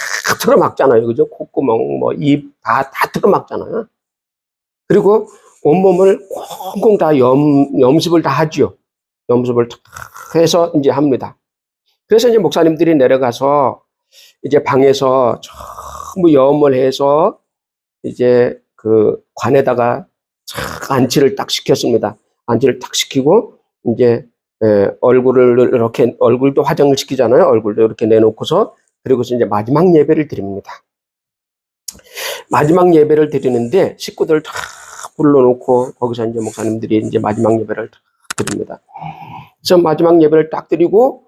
틀어막잖아요. 그죠? 콧구멍, 입 다 틀어막잖아요. 그리고 온몸을 콩콩 다 염습을 다 하죠. 염습을 다 해서 이제 합니다. 그래서 이제 목사님들이 내려가서 이제 방에서 전부 염을 해서 이제 그 관에다가 안치를 딱 시켰습니다. 안치를 딱 시키고 이제 얼굴을 이렇게, 얼굴도 화장을 시키잖아요. 얼굴도 이렇게 내놓고서, 그리고서 이제 마지막 예배를 드립니다. 마지막 예배를 드리는데 식구들 다 불러놓고 거기서 이제 목사님들이 이제 마지막 예배를 딱 드립니다. 그래서 마지막 예배를 딱 드리고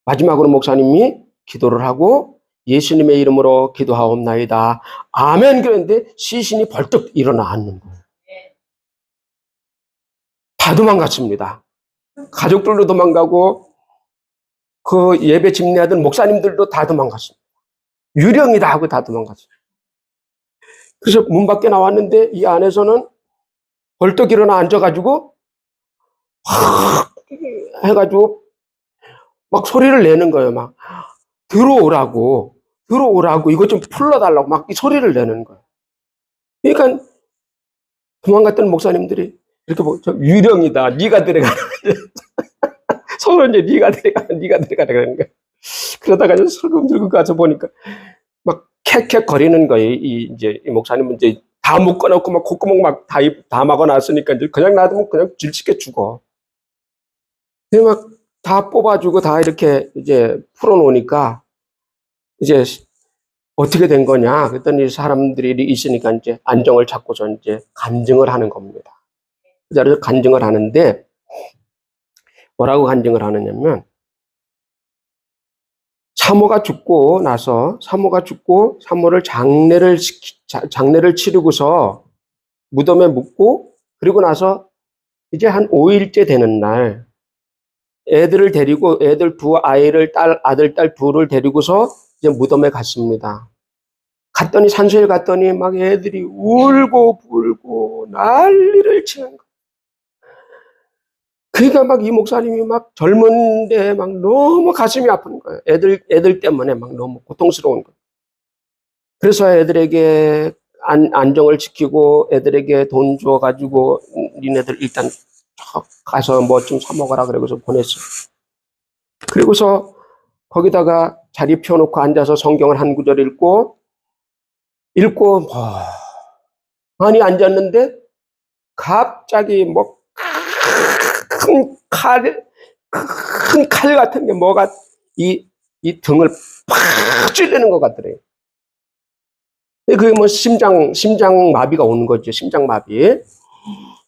마지막으로 목사님이 기도를 하고 예수님의 이름으로 기도하옵나이다. 아멘. 그런데 시신이 벌떡 일어나 앉는 거예요. 다 도망갔습니다. 가족들도 도망가고 그 예배 집례하던 목사님들도 다 도망갔습니다. 유령이다 하고 다 도망갔어요. 그래서 문 밖에 나왔는데 이 안에서는 벌떡 일어나 앉아가지고 확 해가지고 막 소리를 내는 거예요. 막 들어오라고 이것 좀 풀러달라고 막 이 소리를 내는 거예요. 그러니까 도망갔던 목사님들이 이렇게 보고, 저 유령이다, 네가 들어가. 서로 이제 네가 들어가 그러는 거예요. 그러다가 좀 슬금슬금 가서 보니까 막 캑캑 거리는 거예요. 이제 이 목사님은 이제 다 묶어놓고 막 콧구멍 막 다 막아놨으니까 이제 그냥 놔두면 그냥 질식해 죽어. 막 다 뽑아주고 다 이렇게 이제 풀어놓으니까 이제 어떻게 된 거냐? 그랬더니 사람들이 있으니까 이제 안정을 찾고서 이제 간증을 하는 겁니다. 그 자리에서 간증을 하는데 뭐라고 간증을 하느냐면, 사모가 죽고 사모를 장례를 치르고서 무덤에 묻고 그리고 나서 이제 한 5일째 되는 날 애들을 데리고 애들 두 아이를 아들, 딸 둘을 데리고서 이제 무덤에 갔습니다. 갔더니 산소에 갔더니 막 애들이 울고 불고 난리를 치는 거. 그러니까 막 이 목사님이 막 젊은데 막 너무 가슴이 아픈 거예요. 애들 때문에 막 너무 고통스러운 거예요. 그래서 애들에게 안정을 지키고 애들에게 돈 주어가지고 니네들 일단 가서 뭐 좀 사 먹어라 그러고서 보냈어요. 그리고서 거기다가 자리 펴놓고 앉아서 성경을 한 구절 읽고 많이 앉았는데 갑자기 뭐 큰 칼 같은 게 뭐가 이 등을 팍 찔리는 것 같더래요. 그게 뭐 심장 마비가 오는 거죠. 심장 마비.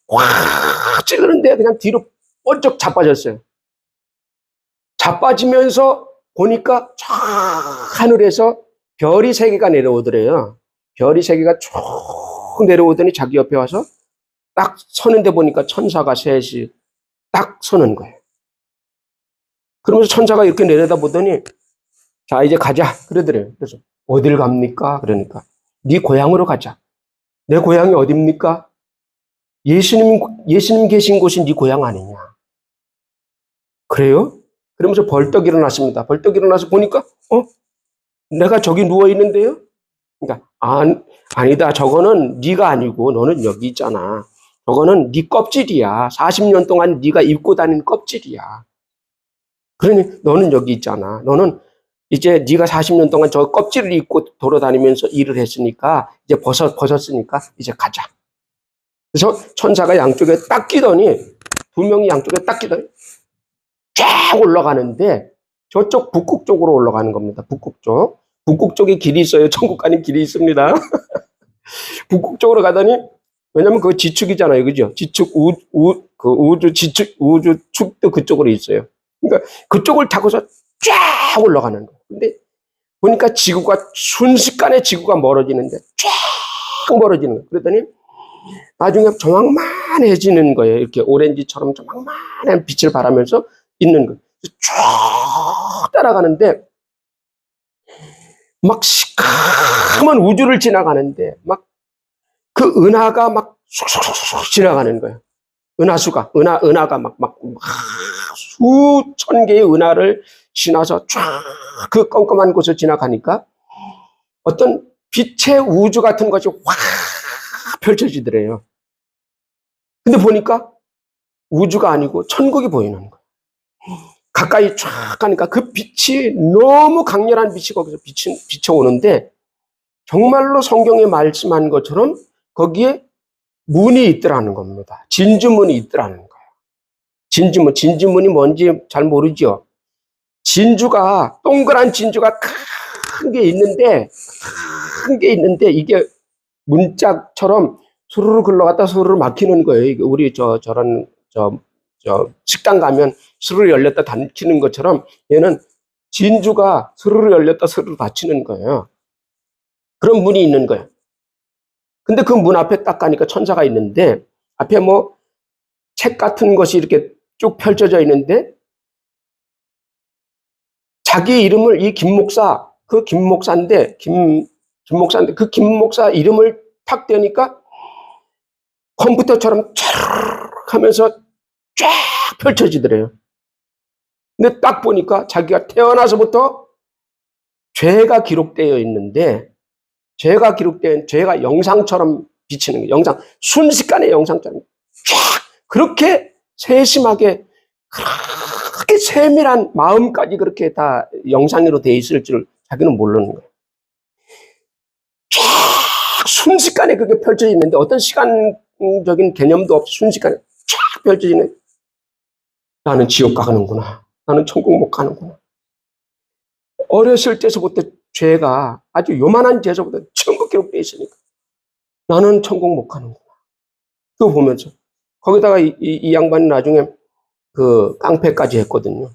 확 찌르는데 그냥 뒤로 번쩍 자빠졌어요. 자빠지면서 보니까 쫙 하늘에서 별이 3개가 내려오더래요. 별이 3개가 쭉 내려오더니 자기 옆에 와서 딱 서는데 보니까 천사가 셋이 딱 서는 거예요. 그러면서 천사가 이렇게 내려다보더니 자 이제 가자 그러더래요. 그래서 어딜 갑니까? 그러니까 네 고향으로 가자. 내 고향이 어딥니까? 예수님 계신 곳이 네 고향 아니냐. 그래요? 그러면서 벌떡 일어났습니다. 벌떡 일어나서 보니까 내가 저기 누워 있는데요. 그러니까 아니다. 저거는 네가 아니고 너는 여기 있잖아. 저거는 네 껍질이야. 40년 동안 네가 입고 다닌 껍질이야. 그러니 너는 여기 있잖아. 너는 이제 네가 40년 동안 저 껍질을 입고 돌아다니면서 일을 했으니까 이제 벗었으니까 이제 가자. 그래서 천사가 양쪽에 딱 끼더니 2명이 양쪽에 딱 끼더니 쫙 올라가는데 저쪽 북극 쪽으로 올라가는 겁니다. 북극 쪽. 북극 쪽에 길이 있어요. 천국 가는 길이 있습니다. 북극 쪽으로 가더니 왜냐면 그거 지축이잖아요. 그죠? 지축, 우주 지축, 우주 축도 그쪽으로 있어요. 그러니까 그쪽을 타고서 쫙 올라가는 거예요. 근데 보니까 지구가 순식간에 지구가 멀어지는데 쫙 멀어지는 거예요. 그랬더니 나중에 조망만해지는 거예요. 이렇게 오렌지처럼 조망만한 빛을 발하면서 있는 거예요. 쭉 따라가는데 막 시커먼 우주를 지나가는데 막 그 은하가 막 쑥쑥쑥 지나가는 거예요. 은하가 막 수천 개의 은하를 지나서 쫙 그 껌껌한 곳을 지나가니까 어떤 빛의 우주 같은 것이 확 펼쳐지더래요. 근데 보니까 우주가 아니고 천국이 보이는 거예요. 가까이 쫙 가니까 그 빛이 너무 강렬한 빛이 거기서 비춰오는데 정말로 성경에 말씀한 것처럼 거기에 문이 있더라는 겁니다. 진주문이 있더라는 거예요. 진주문이 뭔지 잘 모르죠. 동그란 진주가 큰 게 있는데 이게 문짝처럼 수르르 흘러갔다 수르르 막히는 거예요. 우리 저런 식당 가면 수르르 열렸다 닫히는 것처럼 얘는 진주가 수르르 열렸다 수르르 닫히는 거예요. 그런 문이 있는 거예요. 근데 그 문 앞에 딱 가니까 천사가 있는데 앞에 뭐 책 같은 것이 이렇게 쭉 펼쳐져 있는데 자기 이름을 이 김 목사 그 김 목사인데 그 김 목사 이름을 탁 대니까 컴퓨터처럼 촤르르 하면서 쫙 펼쳐지더래요. 근데 딱 보니까 자기가 태어나서부터 죄가 기록되어 있는데 죄가 영상처럼 비치는 거예요. 순식간에 영상처럼 쫙 그렇게 세심하게 그렇게 세밀한 마음까지 그렇게 다 영상으로 돼 있을 줄 자기는 모르는 거예요. 쫙 순식간에 그게 펼쳐져 있는데 어떤 시간적인 개념도 없이 순식간에 쫙 펼쳐지는 나는 지옥 가는구나. 나는 천국 못 가는구나. 어렸을 때서부터 죄가 아주 요만한 죄서부터 전부 기록되어 있으니까 나는 천국 못 가는구나. 그거 보면서 거기다가 이 양반이 나중에 그 깡패까지 했거든요.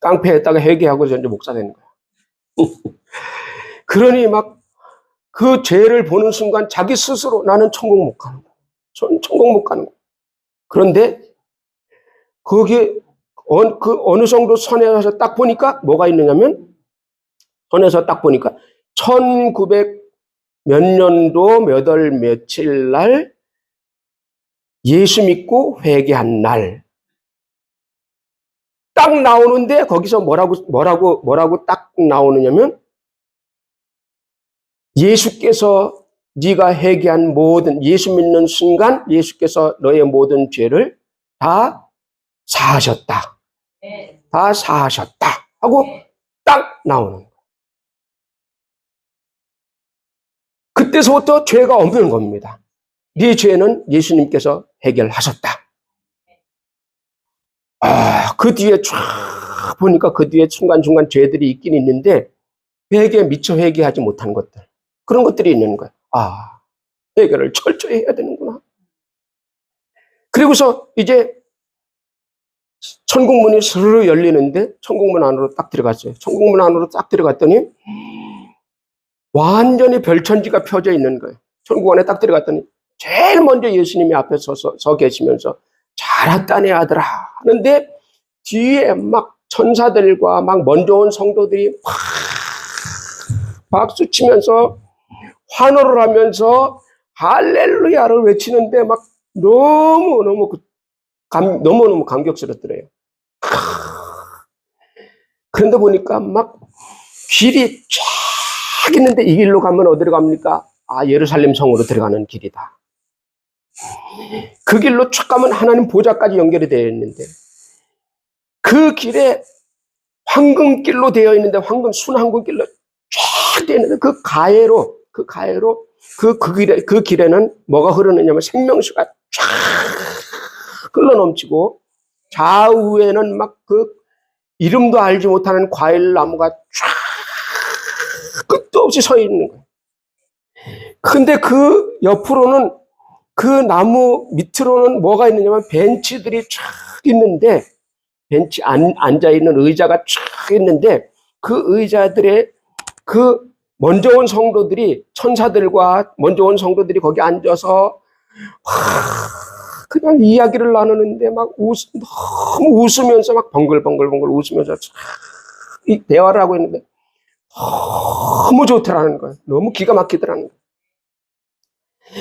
깡패했다가 회개하고 이제 목사 되는 거야. 그러니 막 그 죄를 보는 순간 자기 스스로 나는 천국 못 가는구나. 천국 못 가는 거예요. 그런데 거기에 어느 정도 선에 가서 딱 보니까 뭐가 있느냐면, 선에서 딱 보니까 1900 몇 년도 몇 월 며칠 날 예수 믿고 회개한 날 딱 나오는데, 거기서 뭐라고 딱 나오느냐면, 예수께서 네가 회개한 모든, 예수 믿는 순간 예수께서 너의 모든 죄를 다 사하셨다. 다 사하셨다 하고 딱 나오는 거예요. 그때서부터 죄가 없는 겁니다. 네 죄는 예수님께서 해결하셨다. 그 뒤에 쫙 보니까 그 뒤에 중간중간 죄들이 있긴 있는데, 미처 회개하지 못한 것들, 그런 것들이 있는 거예요. 회개를 철저히 해야 되는구나. 그리고서 이제 천국문이 스르르 열리는데, 천국문 안으로 딱 들어갔어요. 천국문 안으로 딱 들어갔더니 완전히 별천지가 펴져 있는 거예요. 천국 안에 딱 들어갔더니 제일 먼저 예수님이 앞에 서 계시면서 잘했다 내 아들아 하는데, 뒤에 막 천사들과 막 먼저 온 성도들이 막 박수 치면서 환호를 하면서 할렐루야를 외치는데, 막 너무너무 감격스럽더래요. 그런데 보니까 막 길이 쫙 있는데, 이 길로 가면 어디로 갑니까? 예루살렘 성으로 들어가는 길이다. 그 길로 쭉 가면 하나님 보좌까지 연결이 되어 있는데, 그 길에 황금길로 되어 있는데, 순황금길로 쫙 되어 있는데, 그 길에는 뭐가 흐르느냐면 생명수가 쫙 흘러 넘치고, 좌우에는 막 이름도 알지 못하는 과일 나무가 쫙 끝도 없이 서 있는 거예요. 근데 그 옆으로는, 그 나무 밑으로는 뭐가 있느냐면 벤치들이 쫙 있는데, 벤치 앉아있는 의자가 쫙 있는데, 그 의자들의 먼저 온 성도들이, 천사들과 먼저 온 성도들이 거기 앉아서 그냥 이야기를 나누는데, 너무 웃으면서 막 벙글벙글 웃으면서 이 대화를 하고 있는데 너무 좋더라는 거예요. 너무 기가 막히더라는 거예요.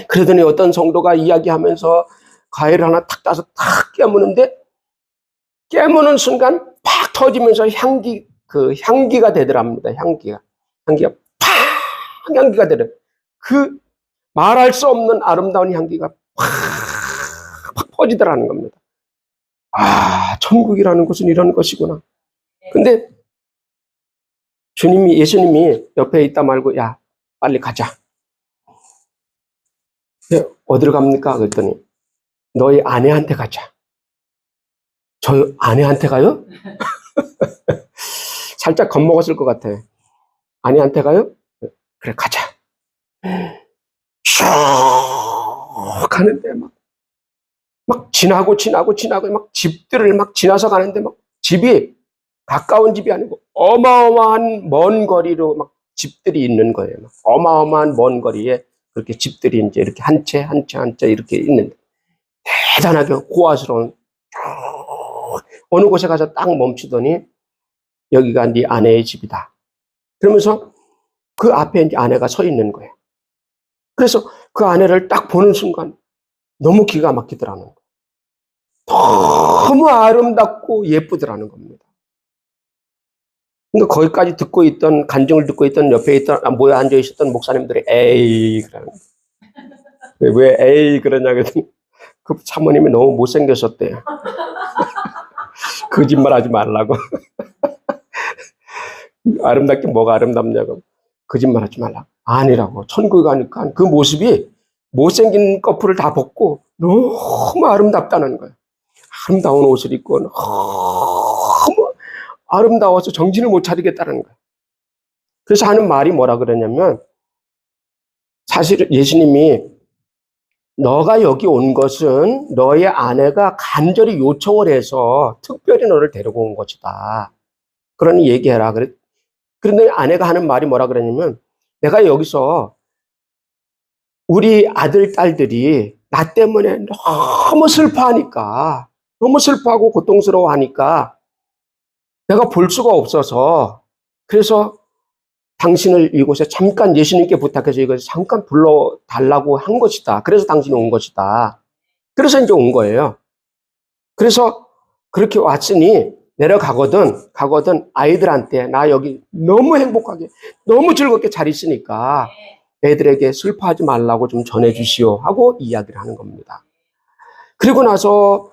그러더니 어떤 성도가 이야기하면서 과일을 하나 탁 따서 탁 깨무는 순간 팍 터지면서 향기가 되더랍니다. 향기가 팍 향기가 되더라. 말할 수 없는 아름다운 향기가 팍 퍼지더라는 겁니다. 천국이라는 것은 이런 것이구나. 근데 예수님이 옆에 있다 말고, 야, 빨리 가자. 어디로 갑니까? 그랬더니, 너희 아내한테 가자. 저 아내한테 가요? 살짝 겁먹었을 것 같아. 아내한테 가요? 그래, 가자. 쭉 가는데 막 지나고 막 집들을 막 지나서 가는데, 막 집이 가까운 집이 아니고 어마어마한 먼 거리로 막 집들이 있는 거예요. 어마어마한 먼 거리에 그렇게 집들이 이제 이렇게 한 채 이렇게 있는데, 대단하게 고화스러운, 어느 곳에 가서 딱 멈추더니 여기가 네 아내의 집이다. 그러면서 그 앞에 이제 아내가 서 있는 거예요. 그래서 그 아내를 딱 보는 순간 너무 기가 막히더라는 거예요. 너무 아름답고 예쁘더라는 겁니다. 그러니까 거기까지 간증을 듣고 있던 옆에 모여 앉아 있었던 목사님들이 에이 그러는 거예요. 왜 에이 그러냐 그랬더니 그 사모님이 너무 못생겼었대요. 거짓말 하지 말라고. 아름답게 뭐가 아름답냐고. 거짓말 하지 말라고. 아니라고. 천국에 가니까 그 모습이 못생긴 커플을 다 벗고 너무 아름답다는 거예요. 아름다운 옷을 입고 너무 아름다워서 정신을 못 차리겠다는 거예요. 그래서 하는 말이 뭐라 그러냐면, 사실 예수님이 너가 여기 온 것은 너의 아내가 간절히 요청을 해서 특별히 너를 데리고 온 것이다. 그러니 얘기해라. 그런데 아내가 하는 말이 뭐라 그러냐면, 내가 여기서 우리 아들, 딸들이 나 때문에 너무 슬퍼하니까, 너무 슬퍼하고 고통스러워하니까 내가 볼 수가 없어서, 그래서 당신을 이곳에 잠깐 예수님께 부탁해서 이것을 잠깐 불러달라고 한 것이다. 그래서 당신이 온 것이다. 그래서 이제 온 거예요. 그래서 그렇게 왔으니 가거든 아이들한테 나 여기 너무 행복하게, 너무 즐겁게 잘 있으니까 애들에게 슬퍼하지 말라고 좀 전해주시오 하고 이야기를 하는 겁니다. 그리고 나서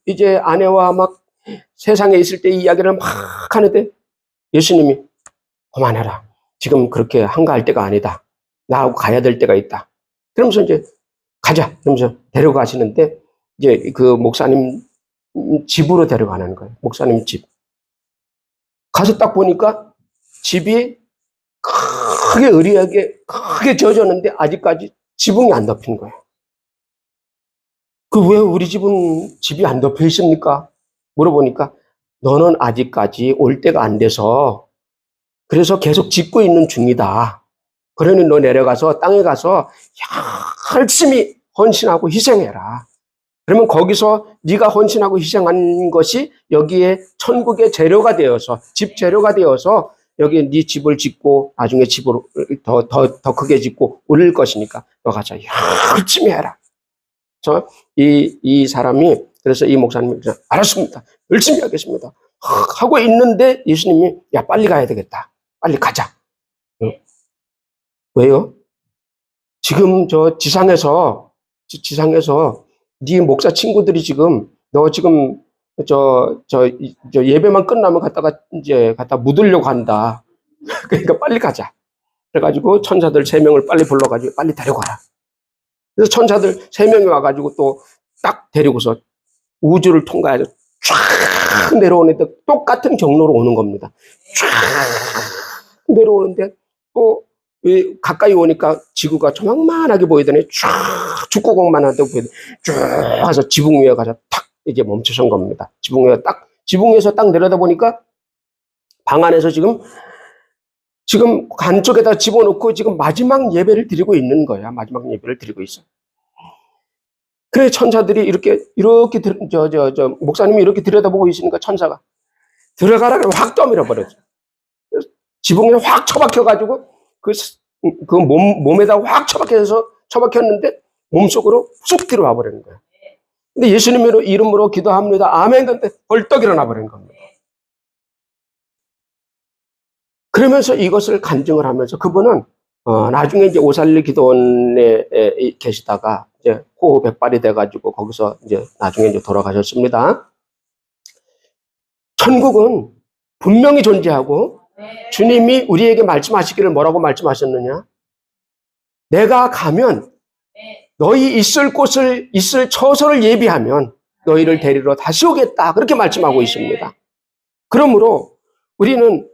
이제 아내와 막 세상에 있을 때 이야기를 막 하는데 예수님이 그만해라. 지금 그렇게 한가할 때가 아니다. 나하고 가야 될 때가 있다. 그러면서 이제 가자. 그러면서 데려가시는데 이제 그 목사님 집으로 데려가는 거예요. 목사님 집. 가서 딱 보니까 집이 크게 으리하게 크게 젖었는데 아직까지 지붕이 안 덮인 거예요. 왜 우리 집이 안 덮여 있습니까? 물어보니까 너는 아직까지 올 때가 안 돼서 그래서 계속 짓고 있는 중이다. 그러니 너 내려가서 땅에 가서 열심히 헌신하고 희생해라. 그러면 거기서 네가 헌신하고 희생한 것이 여기에 천국의 재료가 되어서, 집 재료가 되어서 여기 네 집을 짓고 나중에 집으로 더 크게 짓고 올릴 것이니까 너 가서 열심히 해라. 그래서 이 사람이, 그래서 이 목사님이 알았습니다. 열심히 하겠습니다. 하고 있는데 예수님이 야 빨리 가야 되겠다. 빨리 가자. 왜요? 지금 저 지상에서 네 목사 친구들이 지금 너 지금 저 예배만 끝나면 갖다 묻으려고 한다. 그러니까 빨리 가자. 그래가지고 천사들 3명을 빨리 불러가지고 빨리 데려가라. 그래서 천사들 3명이 와가지고 또 딱 데리고서 우주를 통과해서 쫙 내려오는데 똑같은 경로로 오는 겁니다. 쫙 내려오는데 또 가까이 오니까 지구가 조망만하게 보이더니 쫙 축구공만하게 보이더니 쫙 가서 지붕 위에 가서 탁 이제 멈춰선 겁니다. 지붕에서 딱 내려다 보니까 방 안에서 지금 간쪽에다 집어넣고 지금 마지막 예배를 드리고 있는 거야. 마지막 예배를 드리고 있어. 그래 천사들이 이렇게 목사님이 이렇게 들여다보고 있으니까 천사가 들어가라 확 떠밀어 버렸어. 지붕에 확 처박혀가지고 몸에다 확 처박혔는데 몸속으로 쑥 들어와 버리는 거야. 근데 예수님 이름으로 기도합니다. 아멘. 근데 벌떡 일어나 버린 겁니다. 그러면서 이것을 간증을 하면서 그분은 나중에 이제 오살리 기도원에 계시다가 이제 호흡 백발이 돼가지고 거기서 이제 나중에 이제 돌아가셨습니다. 천국은 분명히 존재하고 주님이 우리에게 말씀하시기를 뭐라고 말씀하셨느냐? 내가 가면 너희 있을 처소를 예비하면 너희를 데리러 다시 오겠다. 그렇게 말씀하고 있습니다. 그러므로 우리는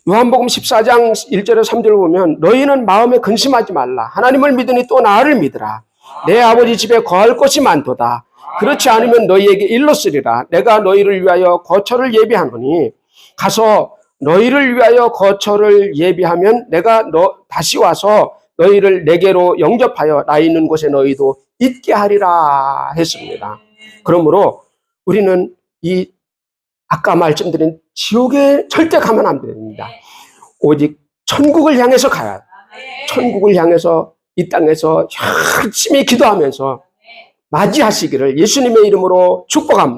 요한복음 14장 1절에 3절을 보면 너희는 마음에 근심하지 말라. 하나님을 믿으니 또 나를 믿으라. 내 아버지 집에 거할 곳이 많도다. 그렇지 않으면 너희에게 일렀으리라. 내가 너희를 위하여 거처를 예비하노니 가서 너희를 위하여 거처를 예비하면 내가 다시 와서 너희를 내게로 영접하여 나 있는 곳에 너희도 있게 하리라 했습니다. 그러므로 우리는 아까 말씀드린 지옥에 절대 가면 안 됩니다. 오직 천국을 향해서 가야 돼. 천국을 향해서 이 땅에서 열심히 기도하면서 맞이하시기를 예수님의 이름으로 축복합니다.